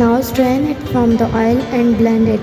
Now strain it from the oil and blend it.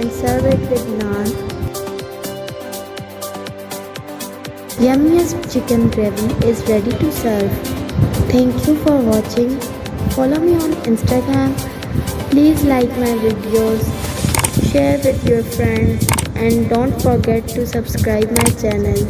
and serve it with naan. Yummiest chicken gravy is ready to serve. Thank you for watching. Follow me on Instagram. Please like my videos, share with your friends and don't forget to subscribe my channel.